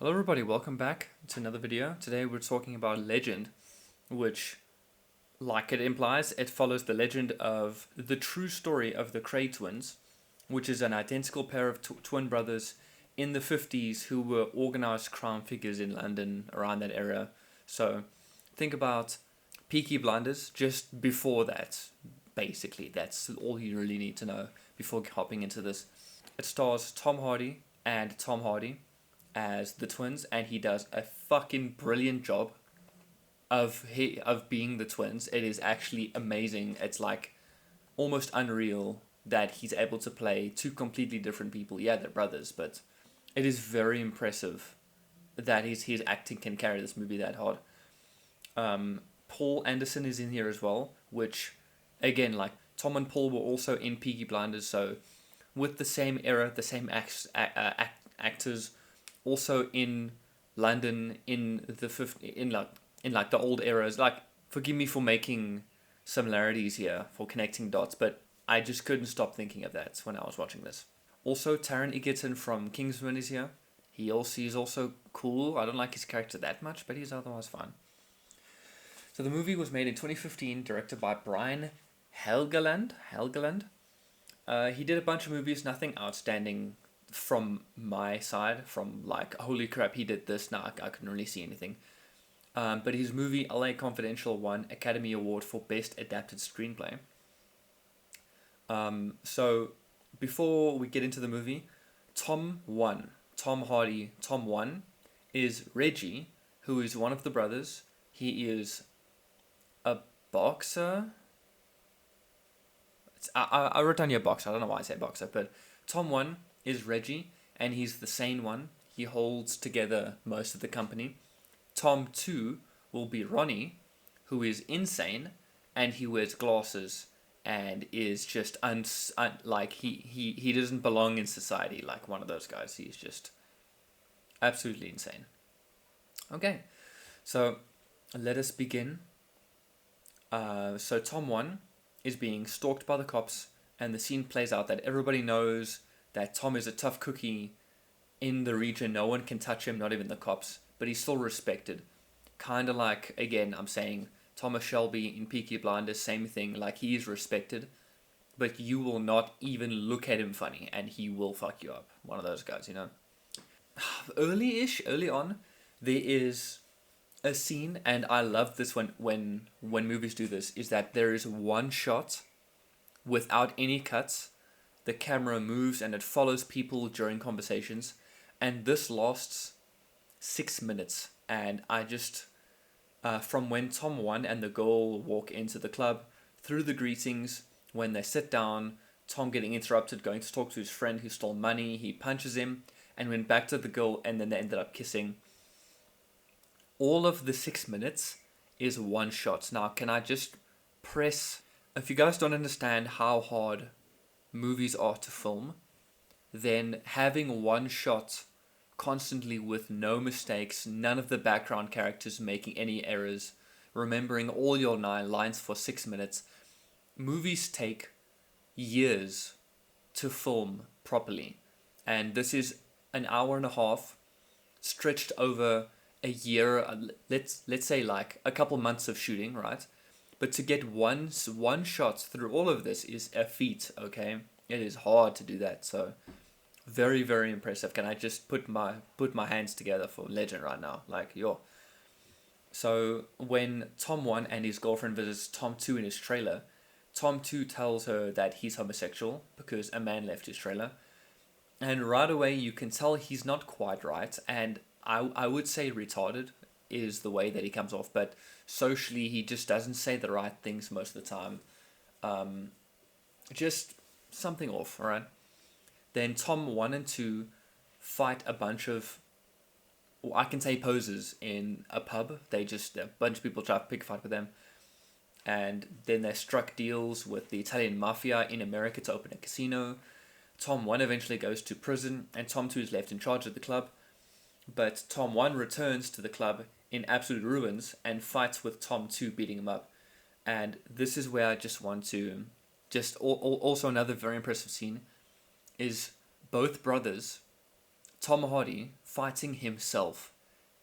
Hello everybody, welcome back to another video. Today we're talking about Legend, which, like it implies, it follows the legend of the true story of the Cray twins, which is an identical pair of twin brothers in the 50s who were organized crime figures in London around that era. So think about Peaky Blinders just before that, basically. That's all you really need to know before hopping into this. It stars Tom Hardy and Tom Hardy as the twins, and he does a fucking brilliant job of being the twins. It is actually amazing. It's like almost unreal that he's able to play two completely different people. Yeah, they're brothers, but it is very impressive that his acting can carry this movie that hard. Paul Anderson is in here as well, which again, like Tom and Paul were also in Peaky Blinders, so with the same era, the same actors, also in London in the in like the old eras. Like, forgive me for making similarities here, for connecting dots, but I just couldn't stop thinking of that when I was watching this. Also, Taron Egerton from Kingsman is here. He's also cool. I don't like his character that much, but he's otherwise fine. So the movie was made in 2015, directed by Brian Helgeland. He did a bunch of movies, nothing outstanding from my side, from like, holy crap, he did this. Nah, I couldn't really see anything. But his movie LA Confidential won Academy Award for Best Adapted Screenplay. So before we get into the movie, Tom Hardy is Reggie, who is one of the brothers. He is a boxer. I wrote down here boxer. I don't know why I say boxer, but Tom 1 is Reggie, and he's the sane one. He holds together most of the company. Tom 2 will be Ronnie, who is insane, and he wears glasses and is just like he doesn't belong in society, like one of those guys. He's just absolutely insane. Okay, so let us begin. So Tom 1 is being stalked by the cops, and the scene plays out that everybody knows that Tom is a tough cookie in the region. No one can touch him, not even the cops, but he's still respected. Kind of like, again, I'm saying Thomas Shelby in Peaky Blinders, same thing. Like, he is respected, but you will not even look at him funny, and he will fuck you up. One of those guys, you know. Early on, there is a scene, and I love this when movies do this, is that there is one shot without any cuts. The camera moves and it follows people during conversations, and this lasts 6 minutes. And I just, from when Tom 1 and the girl walk into the club, through the greetings, when they sit down, Tom getting interrupted, going to talk to his friend who stole money, he punches him, and went back to the girl, and then they ended up kissing. All of the 6 minutes is one shot. Now, can I just press, if you guys don't understand how hard movies are to film, then having one shot constantly with no mistakes, none of the background characters making any errors, remembering all your 9 lines for 6 minutes. Movies take years to film properly, and this is an hour and a half stretched over a year. Let's say like a couple months of shooting, right? But to get one shot through all of this is a feat, okay? It is hard to do that, so very, very impressive. Can I just put my hands together for Legend right now? Like, yo. So when Tom 1 and his girlfriend visits Tom 2 in his trailer, Tom 2 tells her that he's homosexual because a man left his trailer. And right away you can tell he's not quite right, and I would say retarded is the way that he comes off, but socially he just doesn't say the right things most of the time. Just something off, alright? Then Tom 1 and 2 fight a bunch of, well, I can say posers in a pub. A bunch of people try to pick a fight with them. And then they struck deals with the Italian mafia in America to open a casino. Tom 1 eventually goes to prison, and Tom 2 is left in charge of the club. But Tom 1 returns to the club in absolute ruins and fights with Tom 2, beating him up. And this is where I just want to, also another very impressive scene, is both brothers, Tom Hardy fighting himself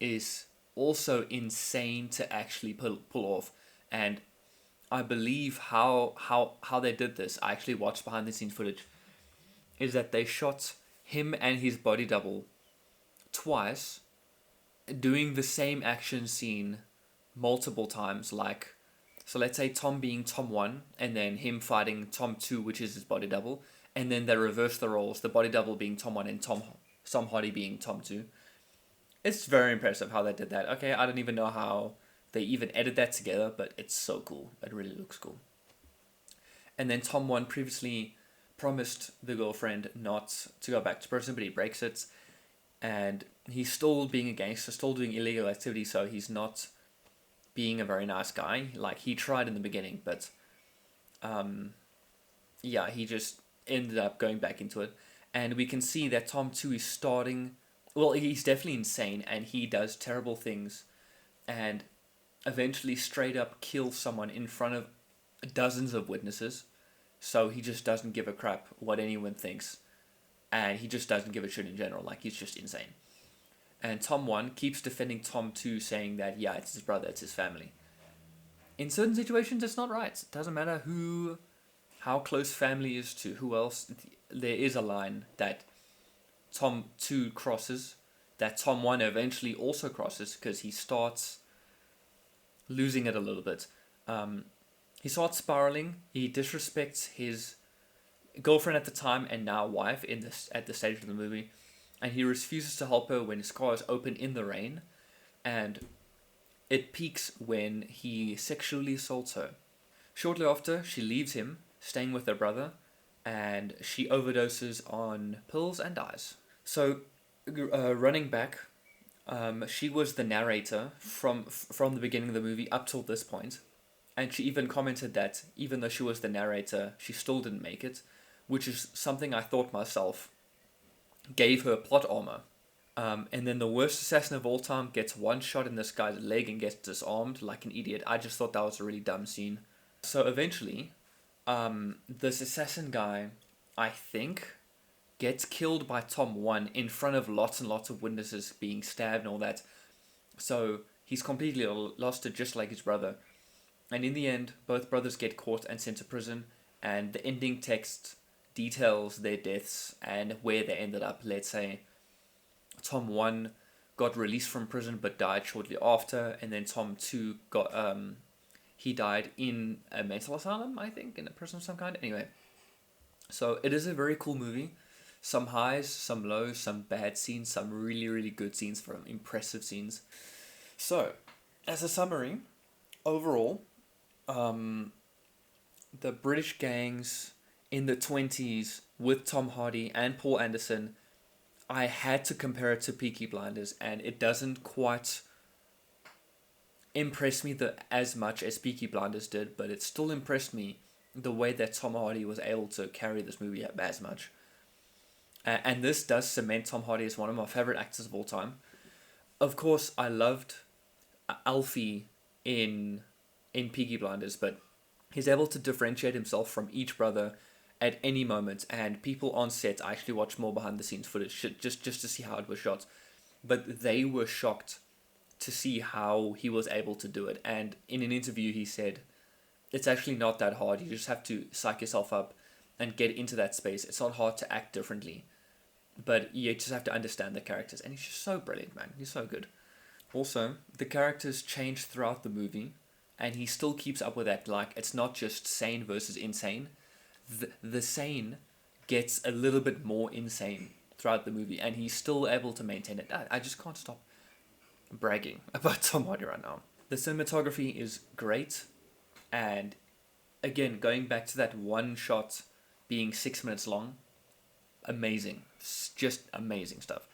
is also insane to actually pull off. And I believe how they did this, I actually watched behind the scenes footage, is that they shot him and his body double twice doing the same action scene multiple times. Like, so let's say Tom being Tom 1 and then him fighting Tom 2, which is his body double, and then they reverse the roles, the body double being Tom 1 and Tom Hardy being Tom 2. It's very impressive how they did that. Okay, I don't even know how they even edit that together, but it's so cool. It really looks cool. And then Tom 1 previously promised the girlfriend not to go back to prison, but he breaks it. And he's still being a gangster, still doing illegal activity, so he's not being a very nice guy. Like, he tried in the beginning, but yeah, he just ended up going back into it. And we can see that Tom 2 is starting, well, he's definitely insane, and he does terrible things, and eventually straight up kills someone in front of dozens of witnesses. So he just doesn't give a crap what anyone thinks, and he just doesn't give a shit in general. Like, he's just insane. And Tom 1 keeps defending Tom 2, saying that, yeah, it's his brother, it's his family. In certain situations, it's not right. It doesn't matter how close family is to who else. There is a line that Tom 2 crosses, that Tom 1 eventually also crosses, because he starts losing it a little bit. He starts spiraling. He disrespects his girlfriend at the time and now wife at the stage of the movie, and he refuses to help her when his car is open in the rain, and it peaks when he sexually assaults her. Shortly after, she leaves him, staying with her brother, and she overdoses on pills and dies. So, running back, she was the narrator from the beginning of the movie up till this point, and she even commented that even though she was the narrator, she still didn't make it, which is something I thought myself gave her plot armor. And then the worst assassin of all time gets one shot in this guy's leg and gets disarmed like an idiot. I just thought that was a really dumb scene. So eventually, this assassin guy, I think, gets killed by Tom 1 in front of lots and lots of witnesses being stabbed and all that. So he's completely lost it, just like his brother. And in the end, both brothers get caught and sent to prison, and the ending text details their deaths and where they ended up. Let's say Tom 1 got released from prison but died shortly after, and then Tom 2 got he died in a mental asylum, I think, in a prison of some kind. Anyway, so it is a very cool movie. Some highs, some lows, some bad scenes, some really, really good scenes, from impressive scenes. So, as a summary, overall, the British gangs in the 20s with Tom Hardy and Paul Anderson, I had to compare it to Peaky Blinders, and it doesn't quite impress me as much as Peaky Blinders did, but it still impressed me the way that Tom Hardy was able to carry this movie as much. And this does cement Tom Hardy as one of my favorite actors of all time. Of course, I loved Alfie in Peaky Blinders, but he's able to differentiate himself from each brother at any moment, and people on set, I actually watched more behind the scenes footage just to see how it was shot, but they were shocked to see how he was able to do it. And in an interview he said, it's actually not that hard, you just have to psych yourself up and get into that space. It's not hard to act differently, but you just have to understand the characters, and he's just so brilliant, man. He's so good. Also, the characters change throughout the movie, and he still keeps up with that. Like, it's not just sane versus insane. The sane gets a little bit more insane throughout the movie, and he's still able to maintain it. I just can't stop bragging about Tom Hardy right now. The cinematography is great, and again, going back to that one shot being 6 minutes long, amazing. It's just amazing stuff.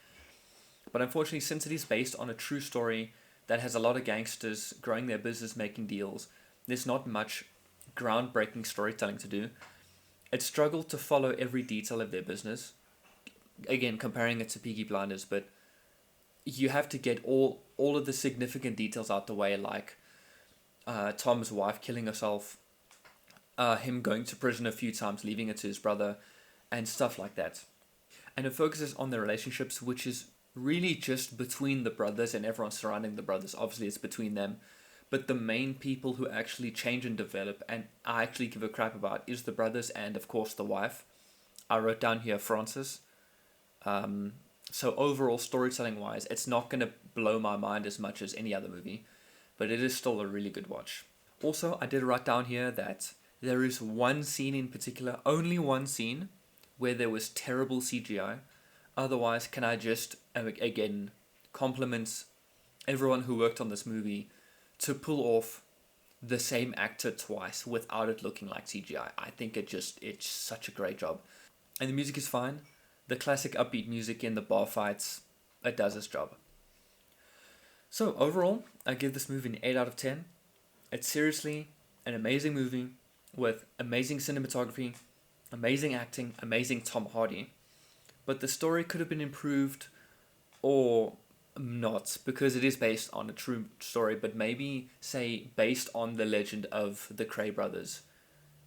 But unfortunately, since it is based on a true story that has a lot of gangsters growing their business, making deals, there's not much groundbreaking storytelling to do. It struggled to follow every detail of their business. Again, comparing it to Peaky Blinders, but you have to get all of the significant details out the way, like Tom's wife killing herself, him going to prison a few times, leaving it to his brother, and stuff like that. And it focuses on their relationships, which is really just between the brothers and everyone surrounding the brothers. Obviously, it's between them. But the main people who actually change and develop, and I actually give a crap about, is the brothers and, of course, the wife. I wrote down here Francis. Um, so overall, storytelling wise, it's not going to blow my mind as much as any other movie, but it is still a really good watch. Also, I did write down here that there is one scene in particular, only one scene, where there was terrible CGI. Otherwise, can I just, again, compliment everyone who worked on this movie to pull off the same actor twice without it looking like CGI. I think it's such a great job. And the music is fine. The classic upbeat music in the bar fights, it does its job. So overall, I give this movie an 8 out of 10. It's seriously an amazing movie with amazing cinematography, amazing acting, amazing Tom Hardy. But the story could have been improved or not, because it is based on a true story, but maybe say based on the legend of the Cray brothers.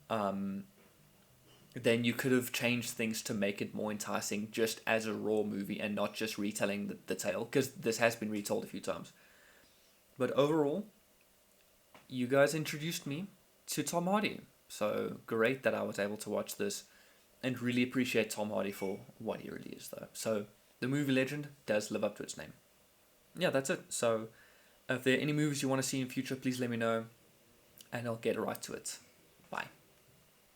Then you could have changed things to make it more enticing just as a raw movie and not just retelling the tale, because this has been retold a few times. But overall, you guys introduced me to Tom Hardy. So great that I was able to watch this and really appreciate Tom Hardy for what he really is, though. So the movie legend does live up to its name. Yeah, that's it. So if there are any movies you want to see in future, please let me know and I'll get right to it. Bye.